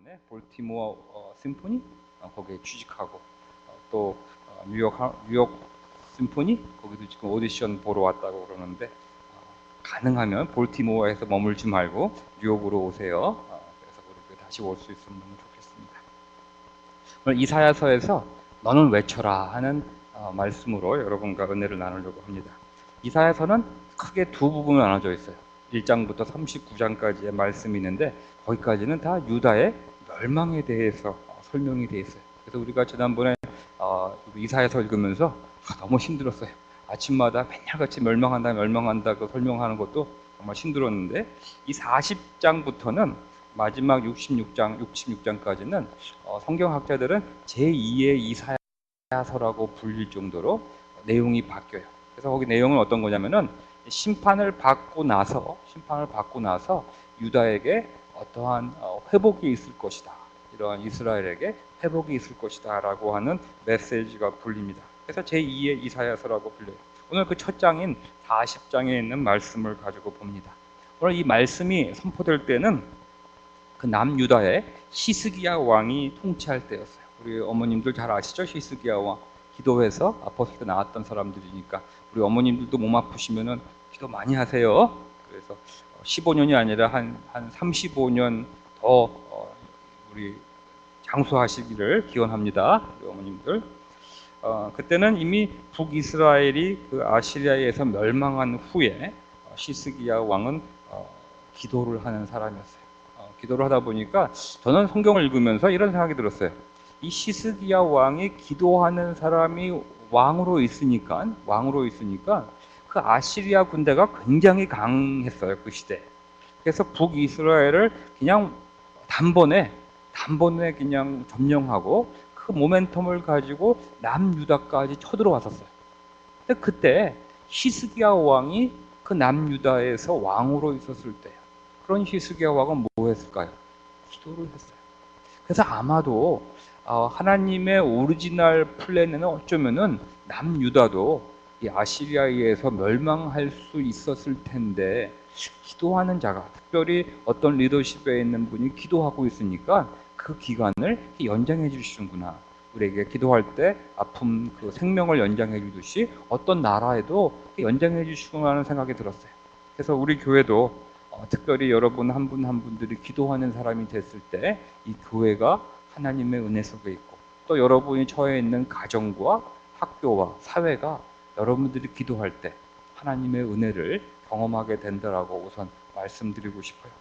때문에 볼티모어 심포니 거기에 취직하고 또 뉴욕 심포니 거기도 지금 오디션 보러 왔다고 그러는데 가능하면 볼티모어에서 머물지 말고 뉴욕으로 오세요. 그래서 그렇게 다시 올 수 있으면 너무 좋겠습니다. 오늘 이사야서에서 너는 외쳐라 하는 말씀으로 여러분과 은혜를 나누려고 합니다. 이사야서는 크게 두 부분으로 나눠져 있어요. 1장부터 39장까지의 말씀이 있는데 거기까지는 다 유다의 멸망에 대해서 설명이 되어 있어요. 그래서 우리가 지난번에 이사야서 읽으면서 너무 힘들었어요. 아침마다 맨날같이 멸망한다 그 설명하는 것도 정말 힘들었는데 이 40장부터는 마지막 66장까지는 성경학자들은 제2의 이사야서라고 불릴 정도로 내용이 바뀌어요. 그래서 거기 내용은 어떤 거냐면은 심판을 받고 나서 유다에게 어떠한 회복이 있을 것이다. 이러한 이스라엘에게 회복이 있을 것이다 라고 하는 메시지가 불립니다. 그래서 제2의 이사야서라고 불려요. 오늘 그 첫 장인 40장에 있는 말씀을 가지고 봅니다. 오늘 이 말씀이 선포될 때는 그 남유다의 히스기야 왕이 통치할 때였어요. 우리 어머님들 잘 아시죠? 히스기야 왕. 기도해서 아팠을 때 나왔던 사람들이니까 우리 어머님들도 몸 아프시면은 기도 많이 하세요. 그래서 15년이 아니라 한 35년 더 우리 장수하시기를 기원합니다. 우리 어머님들. 그때는 이미 북이스라엘이 그 아시리아에서 멸망한 후에 히스기야 왕은 기도를 하는 사람이었어요. 기도를 하다 보니까 저는 성경을 읽으면서 이런 생각이 들었어요. 이 히스기야 왕이 기도하는 사람이 왕으로 있으니까 그 아시리아 군대가 굉장히 강했어요. 그 시대. 그래서 북이스라엘을 그냥 단번에 그냥 점령하고 그 모멘텀을 가지고 남유다까지 쳐들어왔었어요. 근데 그때 히스기야 왕이 그 남유다에서 왕으로 있었을 때 그런 히스기야 왕은 뭐 했을까요? 기도를 했어요. 그래서 아마도 하나님의 오리지널 플랜에는 어쩌면은 남유다도 이 아시리아에 의해서 멸망할 수 있었을 텐데 기도하는 자가, 특별히 어떤 리더십에 있는 분이 기도하고 있으니까 그 기간을 연장해 주시는구나. 우리에게 기도할 때 아픔, 그 생명을 연장해 주듯이 어떤 나라에도 연장해 주시구나 하는 생각이 들었어요. 그래서 우리 교회도 특별히 여러분 한 분 한 분들이 기도하는 사람이 됐을 때 이 교회가 하나님의 은혜 속에 있고 또 여러분이 처해 있는 가정과 학교와 사회가 여러분들이 기도할 때 하나님의 은혜를 경험하게 된다라고 우선 말씀드리고 싶어요.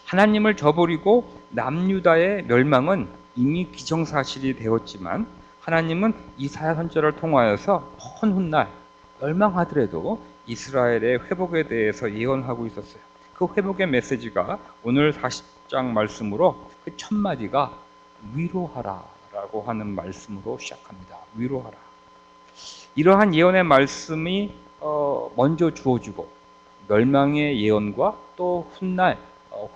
하나님을 저버리고 남유다의 멸망은 이미 기정사실이 되었지만 하나님은 이사야 선지자를 통하여서 먼 훗날 멸망하더라도 이스라엘의 회복에 대해서 예언하고 있었어요. 그 회복의 메시지가 오늘 40장 말씀으로 그 첫 마디가 위로하라 라고 하는 말씀으로 시작합니다. 위로하라. 이러한 예언의 말씀이 먼저 주어지고 멸망의 예언과 또 훗날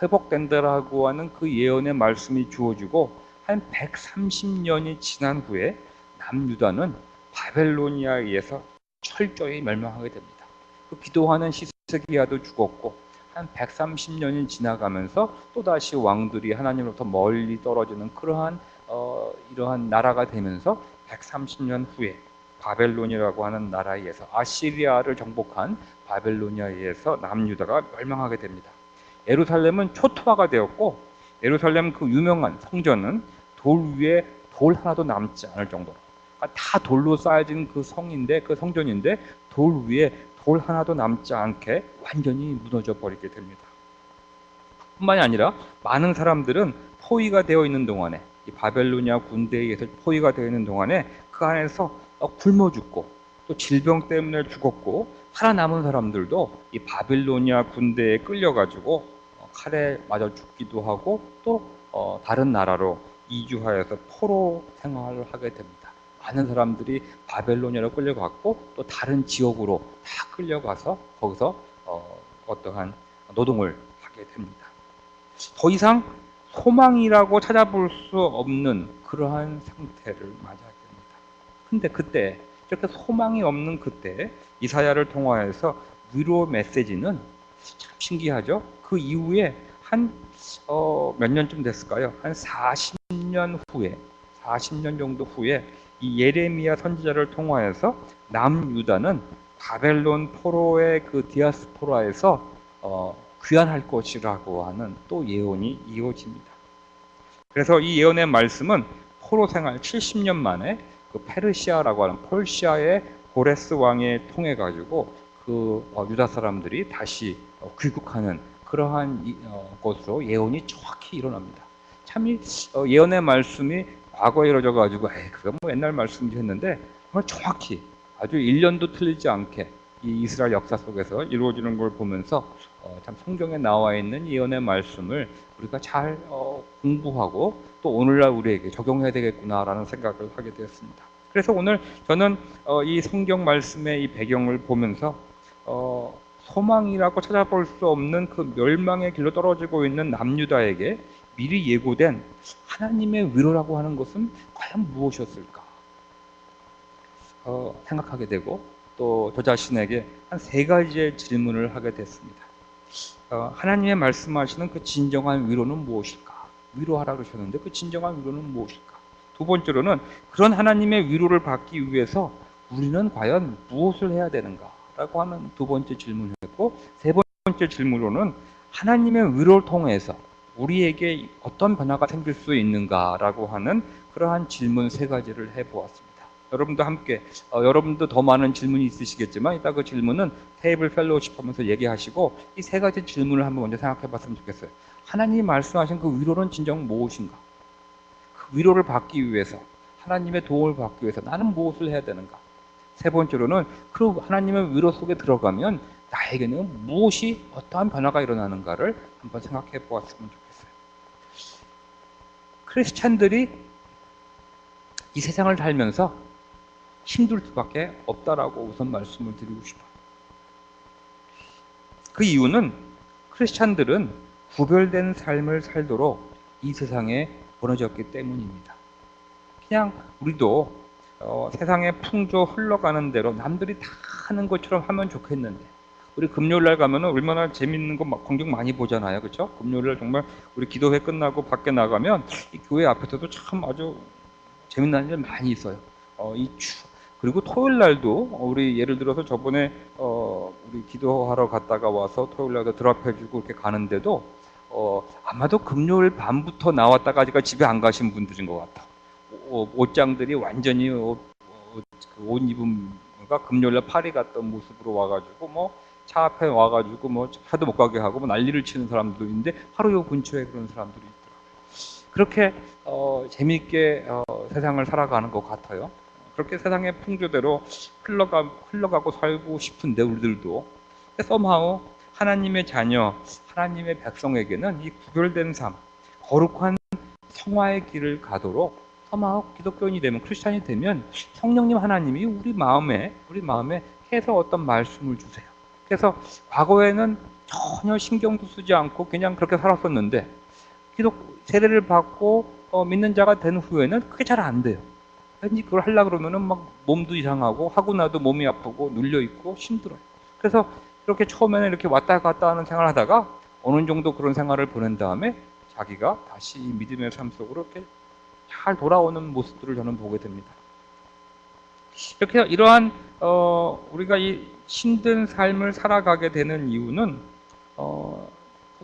회복된다라고 하는 그 예언의 말씀이 주어지고 한 130년이 지난 후에 남유다는 바벨로니아에 의해서 철저히 멸망하게 됩니다. 그 기도하는 히스기야도 죽었고 한 130년이 지나가면서 또다시 왕들이 하나님으로부터 멀리 떨어지는 그러한 이러한 나라가 되면서 130년 후에 바벨론이라고 하는 나라에 의해서 아시리아를 정복한 바벨로니아에 의해서 남유다가 멸망하게 됩니다. 예루살렘은 초토화가 되었고 예루살렘 그 유명한 성전은 돌 위에 돌 하나도 남지 않을 정도로 다 돌로 쌓여진 그 성전인데 돌 위에 돌 하나도 남지 않게 완전히 무너져 버리게 됩니다. 뿐만이 아니라 많은 사람들은 포위가 되어 있는 동안에 이 바벨로니아 군대에 의해서 포위가 되어 있는 동안에 그 안에서 굶어 죽고 또 질병 때문에 죽었고 살아남은 사람들도 이 바빌로니아 군대에 끌려가지고 칼에 맞아 죽기도 하고 또 다른 나라로 이주하여서 포로 생활을 하게 됩니다. 많은 사람들이 바벨로니아로 끌려갔고 또 다른 지역으로 다 끌려가서 거기서 어떠한 노동을 하게 됩니다. 더 이상 소망이라고 찾아볼 수 없는 그러한 상태를 맞이하게 됩니다. 근데 그때 이렇게 소망이 없는 그때 이사야를 통하여서 위로 메시지는 참 신기하죠. 그 이후에 한 몇 년쯤 됐을까요? 한 40년 후에, 40년 정도 후에 이 예레미야 선지자를 통하여서 남유다는 바벨론 포로의 그 디아스포라에서 귀환할 것이라고 하는 또 예언이 이어집니다. 그래서 이 예언의 말씀은 포로 생활 70년 만에 그 페르시아라고 하는 펄시아의 고레스 왕에 통해 가지고 그 유다 사람들이 다시 귀국하는 그러한 것으로 예언이 정확히 일어납니다. 참 이 예언의 말씀이 과거에 이루어져 가지고 그건 뭐 옛날 말씀이지 했는데 정말 정확히 아주 1년도 틀리지 않게 이 이스라엘 역사 속에서 이루어지는 걸 보면서 참 성경에 나와 있는 예언의 말씀을 우리가 잘 공부하고 또 오늘날 우리에게 적용해야 되겠구나라는 생각을 하게 되었습니다. 그래서 오늘 저는 이 성경 말씀의 이 배경을 보면서 소망이라고 찾아볼 수 없는 그 멸망의 길로 떨어지고 있는 남유다에게 미리 예고된 하나님의 위로라고 하는 것은 과연 무엇이었을까 생각하게 되고 또 저 자신에게 한 3가지의 질문을 하게 됐습니다. 하나님의 말씀하시는 그 진정한 위로는 무엇일까? 위로하라 그러셨는데 그 진정한 위로는 무엇일까? 두 번째로는 그런 하나님의 위로를 받기 위해서 우리는 과연 무엇을 해야 되는가? 라고 하는 두 번째 질문을 했고, 세 번째 질문으로는 하나님의 위로를 통해서 우리에게 어떤 변화가 생길 수 있는가라고 하는 그러한 질문 3가지를 해보았습니다. 여러분도 함께 여러분도 더 많은 질문이 있으시겠지만 이따 그 질문은 테이블 펠로우십 하면서 얘기하시고 이 3가지 질문을 한번 먼저 생각해 봤으면 좋겠어요. 하나님이 말씀하신 그 위로는 진정 무엇인가? 그 위로를 받기 위해서 하나님의 도움을 받기 위해서 나는 무엇을 해야 되는가? 세 번째로는 그 하나님의 위로 속에 들어가면 나에게는 무엇이 어떠한 변화가 일어나는가를 한번 생각해 보았으면 좋겠어요. 크리스찬들이 이 세상을 살면서 힘들 수밖에 없다라고 우선 말씀을 드리고 싶어요. 그 이유는 크리스찬들은 구별된 삶을 살도록 이 세상에 보내졌기 때문입니다. 그냥 우리도 세상의 풍조 흘러가는 대로 남들이 다 하는 것처럼 하면 좋겠는데 우리 금요일날 가면 얼마나 재밌는 거 광경 많이 보잖아요. 그렇죠? 금요일날 정말 우리 기도회 끝나고 밖에 나가면 이 교회 앞에서도 참 아주 재밌는 일 많이 있어요. 그리고 토요일 날도 우리 예를 들어서 저번에 우리 기도하러 갔다가 와서 토요일 날도 드랍해주고 이렇게 가는데도 아마도 금요일 밤부터 나왔다가 집에 안 가신 분들인 것 같아. 옷장들이 완전히 옷 입은 금요일날 파리 갔던 모습으로 와가지고 뭐 차 앞에 와가지고 뭐 차도 못 가게 하고 뭐 난리를 치는 사람들도 있는데 바로 요 근처에 그런 사람들이 있더라고요. 그렇게 재미있게 세상을 살아가는 것 같아요. 그렇게 세상의 풍조대로 흘러가고 살고 싶은데 우리들도 somehow 하나님의 자녀, 하나님의 백성에게는 이 구별된 삶, 거룩한 성화의 길을 가도록 somehow 기독교인이 되면, 크리스찬이 되면 성령님 하나님이 우리 마음에 해서 어떤 말씀을 주세요. 그래서 과거에는 전혀 신경도 쓰지 않고 그냥 그렇게 살았었는데 세례를 받고 믿는 자가 된 후에는 그게 잘 안 돼요. 그걸 하려고 그러면은 막 몸도 이상하고 하고 나도 몸이 아프고 눌려있고 힘들어요. 그래서 이렇게 처음에는 이렇게 왔다 갔다 하는 생활을 하다가 어느 정도 그런 생활을 보낸 다음에 자기가 다시 이 믿음의 삶 속으로 이렇게 잘 돌아오는 모습들을 저는 보게 됩니다. 이렇게 이러한 우리가 이 힘든 삶을 살아가게 되는 이유는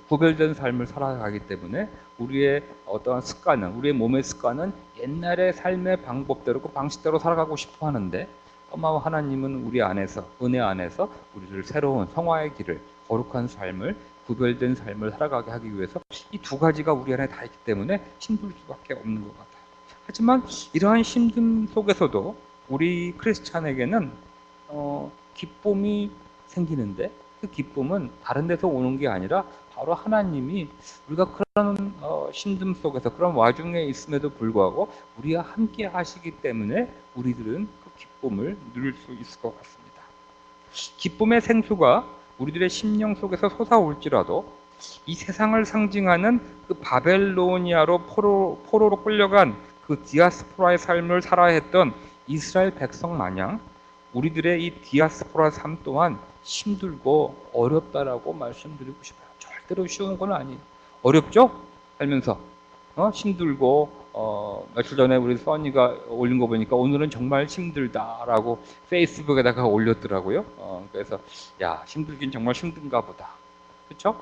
구별된 삶을 살아가기 때문에 우리의 어떠한 습관은, 우리의 몸의 습관은 옛날의 삶의 방법대로 그 방식대로 살아가고 싶어 하는데 아마 하나님은 우리 안에서, 은혜 안에서 우리를 새로운 성화의 길을, 거룩한 삶을, 구별된 삶을 살아가게 하기 위해서 이 2가지가 우리 안에 다 있기 때문에 힘들 수밖에 없는 것 같아요. 하지만 이러한 힘듦 속에서도 우리 크리스찬에게는 기쁨이 생기는데 그 기쁨은 다른 데서 오는 게 아니라 바로 하나님이 우리가 그런 힘듦 속에서 그런 와중에 있음에도 불구하고 우리와 함께 하시기 때문에 우리들은 그 기쁨을 누릴 수 있을 것 같습니다. 기쁨의 생수가 우리들의 심령 속에서 솟아올지라도 이 세상을 상징하는 그 바벨로니아로 포로로 끌려간 그 디아스포라의 삶을 살아야 했던 이스라엘 백성 마냥 우리들의 이 디아스포라 삶 또한 힘들고 어렵다라고 말씀드리고 싶어요. 절대로 쉬운 건 아니에요. 어렵죠? 살면서 힘들고 며칠 전에 우리 써니가 올린 거 보니까 오늘은 정말 힘들다라고 페이스북에다가 올렸더라고요. 그래서 야, 힘들긴 정말 힘든가 보다. 그렇죠?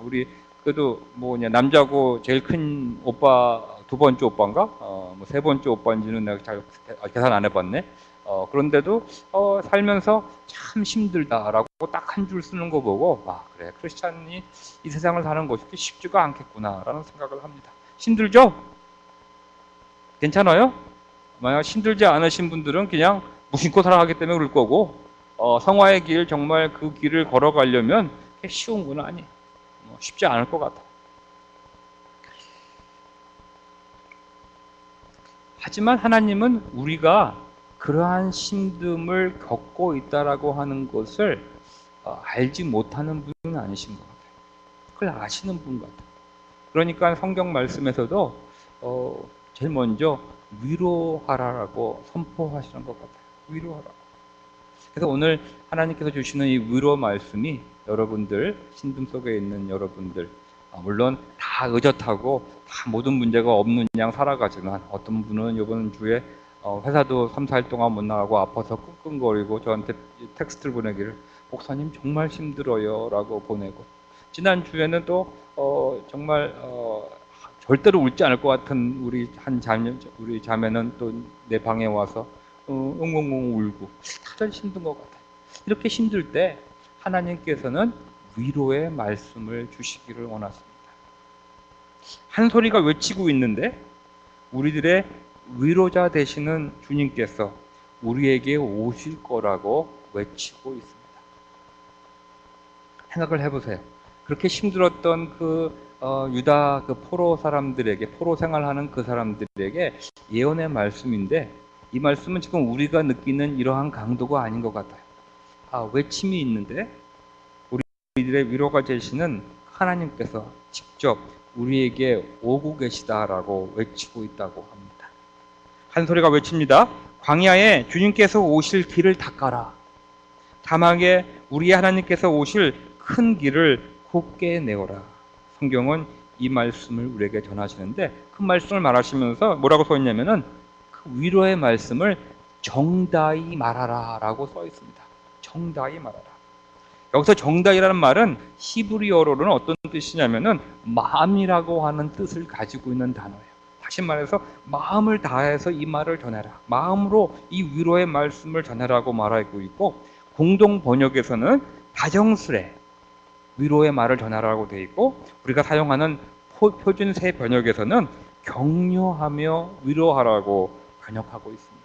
우리 그래도 뭐냐, 남자고 제일 큰 오빠 두 번째 오빠인가? 뭐 세 번째 오빠인지는 내가 잘 계산 안 해봤네. 그런데도 살면서 참 힘들다라고 딱 한 줄 쓰는 거 보고, 아, 그래, 크리스찬이 이 세상을 사는 것이 쉽지가 않겠구나라는 생각을 합니다. 힘들죠? 괜찮아요? 만약 힘들지 않으신 분들은 그냥 무심코 살아가기 때문에 그럴 거고, 성화의 길, 정말 그 길을 걸어가려면 쉬운 건 아니에요. 쉽지 않을 것 같아요. 하지만 하나님은 우리가 그러한 힘듦을 겪고 있다라고 하는 것을 알지 못하는 분은 아니신 것 같아요. 그걸 아시는 분 같아요. 그러니까 성경 말씀에서도 제일 먼저 위로하라라고 선포하시는 것 같아요. 위로하라. 그래서 오늘 하나님께서 주시는 이 위로 말씀이 여러분들, 힘듦 속에 있는 여러분들, 물론 다 의젓하고 다 모든 문제가 없는 양 살아가지만, 어떤 분은 이번 주에 회사도 3, 4일 동안 못 나가고 아파서 끙끙거리고 저한테 텍스트를 보내기를, 목사님 정말 힘들어요 라고 보내고, 지난주에는 또 정말 절대로 울지 않을 것 같은 우리 자매는 또 내 방에 와서 엉엉엉 울고, 다들 힘든 것 같아요. 이렇게 힘들 때 하나님께서는 위로의 말씀을 주시기를 원하십니다. 한 소리가 외치고 있는데 우리들의 위로자 되시는 주님께서 우리에게 오실 거라고 외치고 있습니다. 생각을 해보세요. 그렇게 힘들었던 유다 포로 사람들에게, 포로 생활하는 그 사람들에게 예언의 말씀인데, 이 말씀은 지금 우리가 느끼는 이러한 강도가 아닌 것 같아요. 외침이 있는데 우리들의 위로가 되시는 하나님께서 직접 우리에게 오고 계시다라고 외치고 있다고 합니다. 한 소리가 외칩니다. 광야에 주님께서 오실 길을 닦아라. 사막에 우리의 하나님께서 오실 큰 길을 곱게 내어라. 성경은 이 말씀을 우리에게 전하시는데, 그 말씀을 말하시면서 뭐라고 써 있냐면은 그 위로의 말씀을 정다이 말하라 라고 써 있습니다. 정다이 말하라. 여기서 정다이라는 말은 히브리어로는 어떤 뜻이냐면은 마음이라고 하는 뜻을 가지고 있는 단어예요. 다시 말해서 마음을 다해서 이 말을 전해라. 마음으로 이 위로의 말씀을 전해라고 말하고 있고, 공동 번역에서는 다정스레 위로의 말을 전하라고 되어 있고, 우리가 사용하는 표준 새 번역에서는 격려하며 위로하라고 번역하고 있습니다.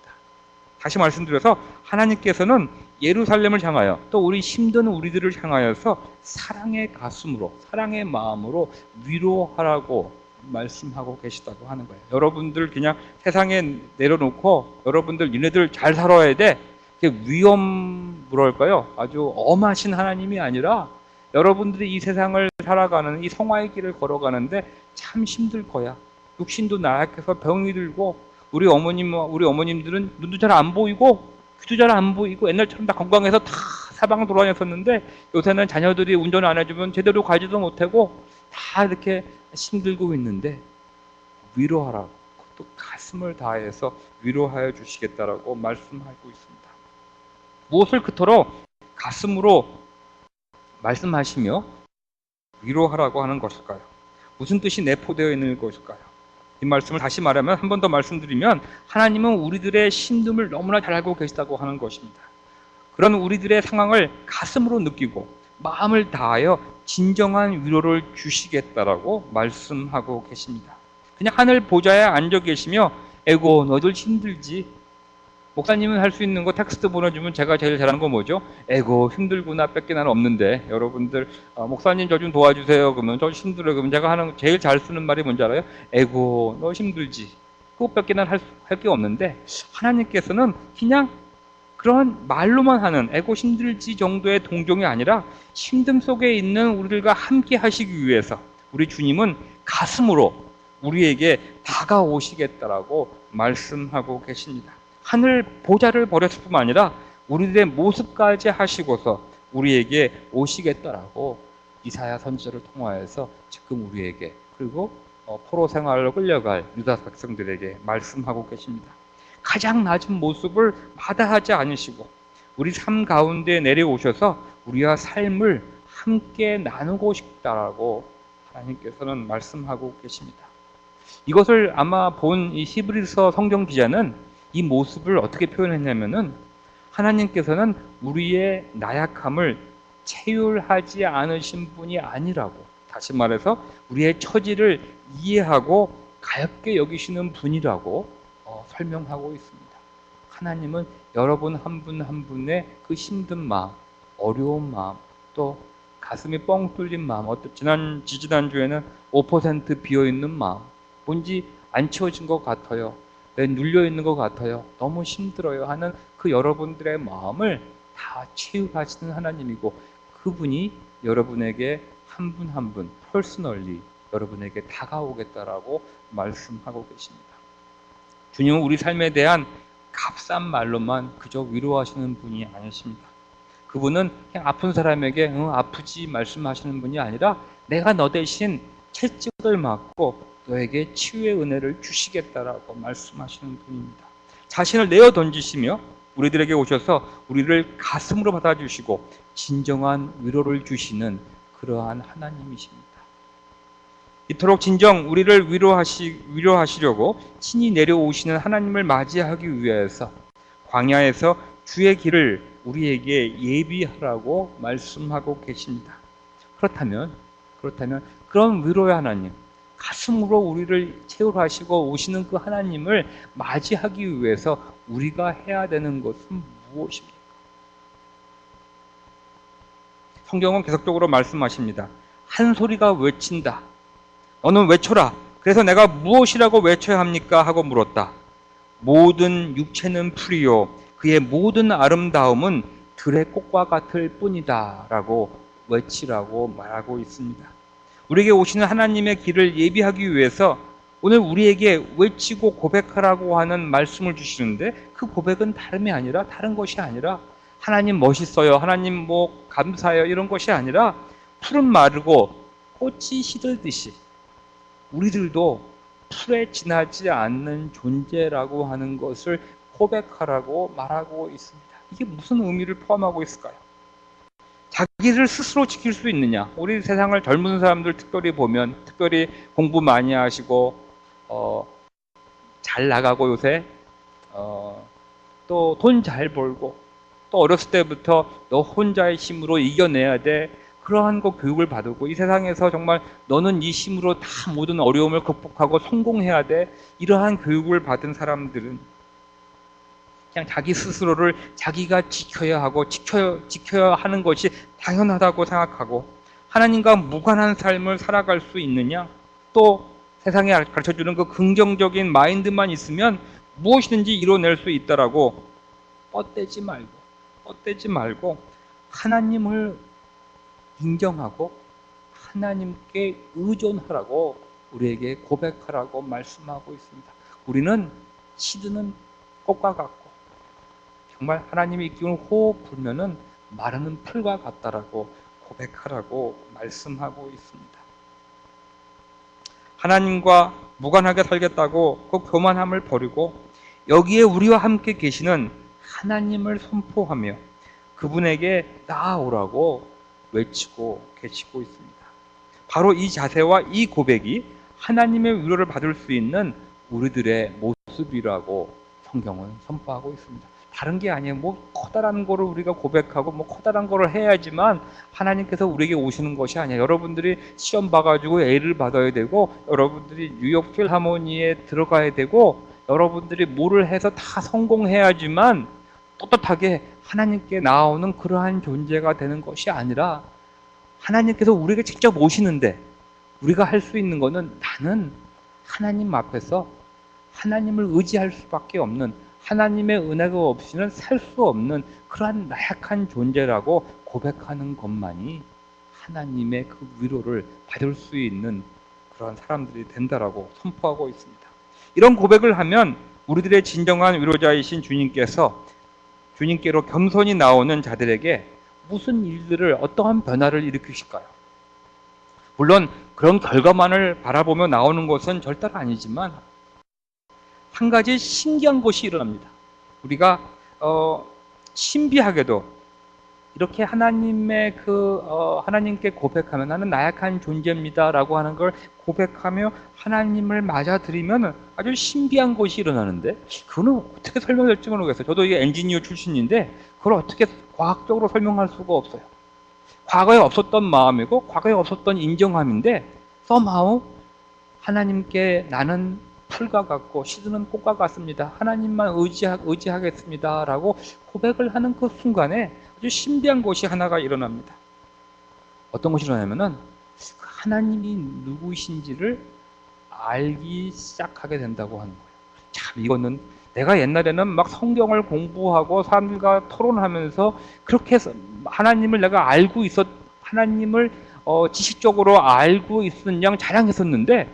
다시 말씀드려서 하나님께서는 예루살렘을 향하여, 또 우리 힘든 우리들을 향하여서 사랑의 가슴으로, 사랑의 마음으로 위로하라고 말씀하고 계시다고 하는 거예요. 여러분들 그냥 세상에 내려놓고 여러분들 니네들 잘 살아야 돼, 뭐랄까요, 아주 엄하신 하나님이 아니라 여러분들이 이 세상을 살아가는, 이 성화의 길을 걸어가는데 참 힘들 거야. 육신도 나약해서 병이 들고, 우리 어머님들은 눈도 잘 안 보이고 귀도 잘 안 보이고 옛날처럼 다 건강해서 다 사방 돌아다녔었는데, 요새는 자녀들이 운전 안 해주면 제대로 가지도 못하고 다 이렇게 힘들고 있는데 위로하라고, 또 가슴을 다해서 위로하여 주시겠다라고 말씀하고 있습니다. 무엇을 그토록 가슴으로 말씀하시며 위로하라고 하는 것일까요? 무슨 뜻이 내포되어 있는 것일까요? 이 말씀을 다시 말하면, 한 번 더 말씀드리면, 하나님은 우리들의 힘듦을 너무나 잘 알고 계시다고 하는 것입니다. 그런 우리들의 상황을 가슴으로 느끼고 마음을 다하여 진정한 위로를 주시겠다라고 말씀하고 계십니다. 그냥 하늘 보좌에 앉아 계시며 에고 너들 힘들지, 목사님은 할 수 있는 거 텍스트 보내주면 제가 제일 잘하는 거 뭐죠? 에고 힘들구나 뺏기 나는 없는데, 여러분들 목사님 저 좀 도와주세요 그러면 저 힘들어요. 그러면 제가 하는 제일 잘 쓰는 말이 뭔지 알아요? 에고 너 힘들지. 그것밖에 난 할 게 없는데, 하나님께서는 그냥 그런 말로만 하는 에고 힘들지 정도의 동정이 아니라 힘듦 속에 있는 우리들과 함께 하시기 위해서 우리 주님은 가슴으로 우리에게 다가오시겠다라고 말씀하고 계십니다. 하늘 보좌를 버렸을 뿐만 아니라 우리들의 모습까지 하시고서 우리에게 오시겠다라고 이사야 선지자를 통하여서 지금 우리에게 그리고 포로 생활로 끌려갈 유다 백성들에게 말씀하고 계십니다. 가장 낮은 모습을 마다하지 않으시고 우리 삶 가운데 내려오셔서 우리와 삶을 함께 나누고 싶다라고 하나님께서는 말씀하고 계십니다. 이것을 아마 본 이 히브리서 성경 기자는 이 모습을 어떻게 표현했냐면은 하나님께서는 우리의 나약함을 체휼하지 않으신 분이 아니라고, 다시 말해서 우리의 처지를 이해하고 가볍게 여기시는 분이라고 설명하고 있습니다. 하나님은 여러분 한 분 한 분의 그 힘든 마음, 어려운 마음, 또 가슴이 뻥 뚫린 마음, 지지난주에는 5% 비어있는 마음, 뭔지 안 채워진 것 같아요, 왜 눌려있는 것 같아요, 너무 힘들어요 하는 그 여러분들의 마음을 다 채우하시는 하나님이고, 그분이 여러분에게 한 분 한 분 퍼스널리 여러분에게 다가오겠다라고 말씀하고 계십니다. 주님은 우리 삶에 대한 값싼 말로만 그저 위로하시는 분이 아니십니다. 그분은 그냥 아픈 사람에게 아프지 말씀하시는 분이 아니라 내가 너 대신 채찍을 맞고 너에게 치유의 은혜를 주시겠다라고 말씀하시는 분입니다. 자신을 내어 던지시며 우리들에게 오셔서 우리를 가슴으로 받아주시고 진정한 위로를 주시는 그러한 하나님이십니다. 이토록 진정 우리를 위로하시려고 친히 내려오시는 하나님을 맞이하기 위해서 광야에서 주의 길을 우리에게 예비하라고 말씀하고 계십니다. 그렇다면 그런 위로의 하나님, 가슴으로 우리를 채울하시고 오시는 그 하나님을 맞이하기 위해서 우리가 해야 되는 것은 무엇입니까? 성경은 계속적으로 말씀하십니다. 한 소리가 외친다. 너는 외쳐라. 그래서 내가 무엇이라고 외쳐야 합니까? 하고 물었다. 모든 육체는 풀이요 그의 모든 아름다움은 들의 꽃과 같을 뿐이다 라고 외치라고 말하고 있습니다. 우리에게 오시는 하나님의 길을 예비하기 위해서 오늘 우리에게 외치고 고백하라고 하는 말씀을 주시는데, 그 고백은 다른 것이 아니라 하나님 멋있어요, 하나님 뭐 감사해요 이런 것이 아니라 풀은 마르고 꽃이 시들듯이 우리들도 풀에 지나지 않는 존재라고 하는 것을 고백하라고 말하고 있습니다. 이게 무슨 의미를 포함하고 있을까요? 자기를 스스로 지킬 수 있느냐? 우리 세상을 젊은 사람들 특별히 보면, 특별히 공부 많이 하시고 잘 나가고 요새 또 돈 잘 벌고 또 어렸을 때부터 너 혼자의 힘으로 이겨내야 돼, 그러한 거 교육을 받고 이 세상에서 정말 너는 이 힘으로 다 모든 어려움을 극복하고 성공해야 돼, 이러한 교육을 받은 사람들은 그냥 자기 스스로를 자기가 지켜야 하고 지켜야 하는 것이 당연하다고 생각하고, 하나님과 무관한 삶을 살아갈 수 있느냐, 또 세상에 가르쳐주는 그 긍정적인 마인드만 있으면 무엇이든지 이뤄낼 수 있다라고 뻗대지 말고 하나님을 인정하고 하나님께 의존하라고 우리에게 고백하라고 말씀하고 있습니다. 우리는 시드는 꽃과 같고 정말 하나님의 기운을 호흡 불면은 마르는 풀과 같다라고 고백하라고 말씀하고 있습니다. 하나님과 무관하게 살겠다고 그 교만함을 버리고 여기에 우리와 함께 계시는 하나님을 선포하며 그분에게 나아오라고 외치고 계시고 있습니다. 바로 이 자세와 이 고백이 하나님의 위로를 받을 수 있는 우리들의 모습이라고 성경은 선포하고 있습니다. 다른 게 아니에요. 뭐 커다란 거를 우리가 고백하고 뭐 커다란 거를 해야지만 하나님께서 우리에게 오시는 것이 아니에요. 여러분들이 시험 봐가지고 A를 받아야 되고, 여러분들이 뉴욕 필하모니에 들어가야 되고, 여러분들이 뭐를 해서 다 성공해야지만 떳떳하게 하나님께 나오는 그러한 존재가 되는 것이 아니라, 하나님께서 우리에게 직접 오시는데 우리가 할 수 있는 것은 나는 하나님 앞에서 하나님을 의지할 수밖에 없는, 하나님의 은혜가 없이는 살 수 없는 그러한 나약한 존재라고 고백하는 것만이 하나님의 그 위로를 받을 수 있는 그러한 사람들이 된다라고 선포하고 있습니다. 이런 고백을 하면 우리들의 진정한 위로자이신 주님께로 겸손히 나오는 자들에게 무슨 일들을, 어떠한 변화를 일으키실까요? 물론 그런 결과만을 바라보며 나오는 것은 절대로 아니지만 한 가지 신기한 것이 일어납니다. 우리가 신비하게도 이렇게 하나님의 하나님께 고백하면 나는 나약한 존재입니다라고 하는 걸 고백하며 하나님을 맞아들이면 아주 신비한 것이 일어나는데 그거는 어떻게 설명할지 모르겠어요. 저도 이게 엔지니어 출신인데 그걸 어떻게 과학적으로 설명할 수가 없어요. 과거에 없었던 마음이고 과거에 없었던 인정함인데 somehow 하나님께 나는 풀과 같고 시드는 꽃과 같습니다. 하나님만 의지하겠습니다. 라고 고백을 하는 그 순간에 아주 신비한 것이 하나가 일어납니다. 어떤 것이 일어나냐면은 하나님이 누구신지를 알기 시작하게 된다고 하는 거예요. 참 이거는 내가 옛날에는 막 성경을 공부하고 사람들과 토론하면서 그렇게 해서 하나님을 내가 알고 하나님을 지식적으로 알고 있은 양 자랑했었는데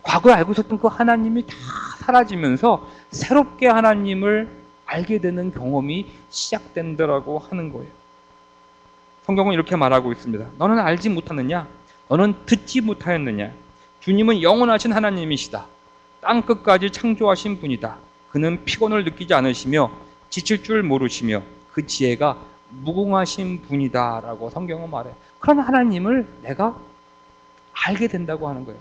과거에 알고 있었던 그 하나님이 다 사라지면서 새롭게 하나님을 알게 되는 경험이 시작된다라고 하는 거예요. 성경은 이렇게 말하고 있습니다. 너는 알지 못하느냐? 너는 듣지 못하였느냐? 주님은 영원하신 하나님이시다. 땅 끝까지 창조하신 분이다. 그는 피곤을 느끼지 않으시며 지칠 줄 모르시며 그 지혜가 무궁하신 분이다 라고 성경은 말해요. 그런 하나님을 내가 알게 된다고 하는 거예요.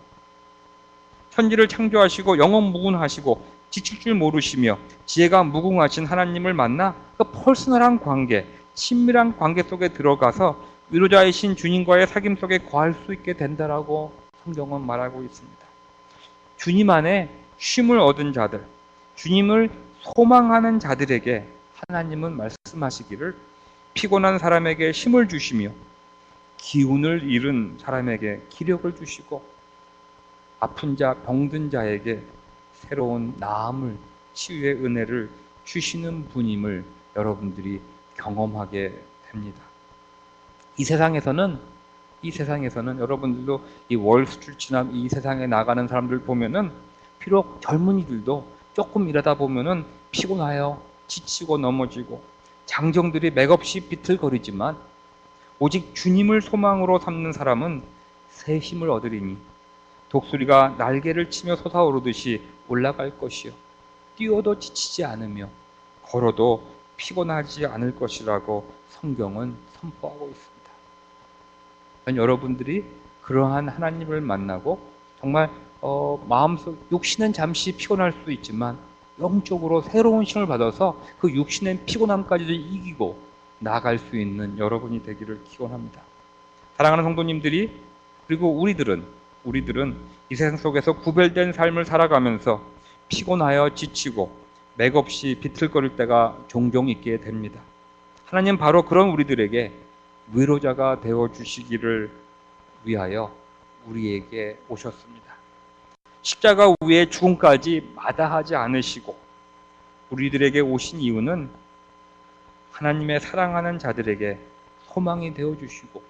천지를 창조하시고 영원무궁하시고 지칠 줄 모르시며 지혜가 무궁하신 하나님을 만나 그 퍼스널한 관계, 친밀한 관계 속에 들어가서 위로자이신 주님과의 사귐 속에 거할 수 있게 된다라고 성경은 말하고 있습니다. 주님 안에 쉼을 얻은 자들, 주님을 소망하는 자들에게 하나님은 말씀하시기를 피곤한 사람에게 힘을 주시며 기운을 잃은 사람에게 기력을 주시고 아픈 자, 병든 자에게 새로운 나음을, 치유의 은혜를 주시는 분임을 여러분들이 경험하게 됩니다. 이 세상에서는 여러분들도 이 월스트리트나 이 세상에 나가는 사람들 보면은 비록 젊은이들도 조금 일하다 보면은 피곤하여 지치고 넘어지고 장정들이 맥없이 비틀거리지만 오직 주님을 소망으로 삼는 사람은 새 힘을 얻으리니 독수리가 날개를 치며 솟아오르듯이 올라갈 것이요 뛰어도 지치지 않으며 걸어도 피곤하지 않을 것이라고 성경은 선포하고 있습니다. 여러분들이 그러한 하나님을 만나고 정말 마음속 육신은 잠시 피곤할 수 있지만 영적으로 새로운 힘을 받아서 그 육신의 피곤함까지도 이기고 나아갈 수 있는 여러분이 되기를 기원합니다. 사랑하는 성도님들이 그리고 우리들은 이 세상 속에서 구별된 삶을 살아가면서 피곤하여 지치고 맥없이 비틀거릴 때가 종종 있게 됩니다. 하나님 바로 그런 우리들에게 위로자가 되어 주시기를 위하여 우리에게 오셨습니다. 십자가 위에 죽음까지 마다하지 않으시고 우리들에게 오신 이유는 하나님의 사랑하는 자들에게 소망이 되어 주시고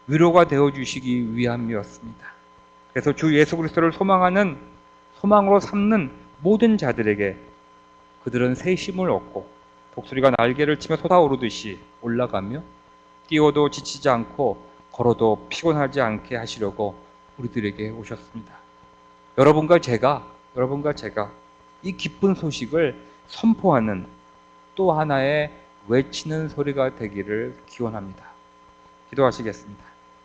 위로가 되어 주시기 위함이었습니다. 그래서 주 예수 그리스도를 소망으로 삼는 모든 자들에게 그들은 새 힘을 얻고 독수리가 날개를 치며 솟아오르듯이 올라가며 뛰어도 지치지 않고 걸어도 피곤하지 않게 하시려고 우리들에게 오셨습니다. 여러분과 제가 이 기쁜 소식을 선포하는 또 하나의 외치는 소리가 되기를 기원합니다. 기도하시겠습니다.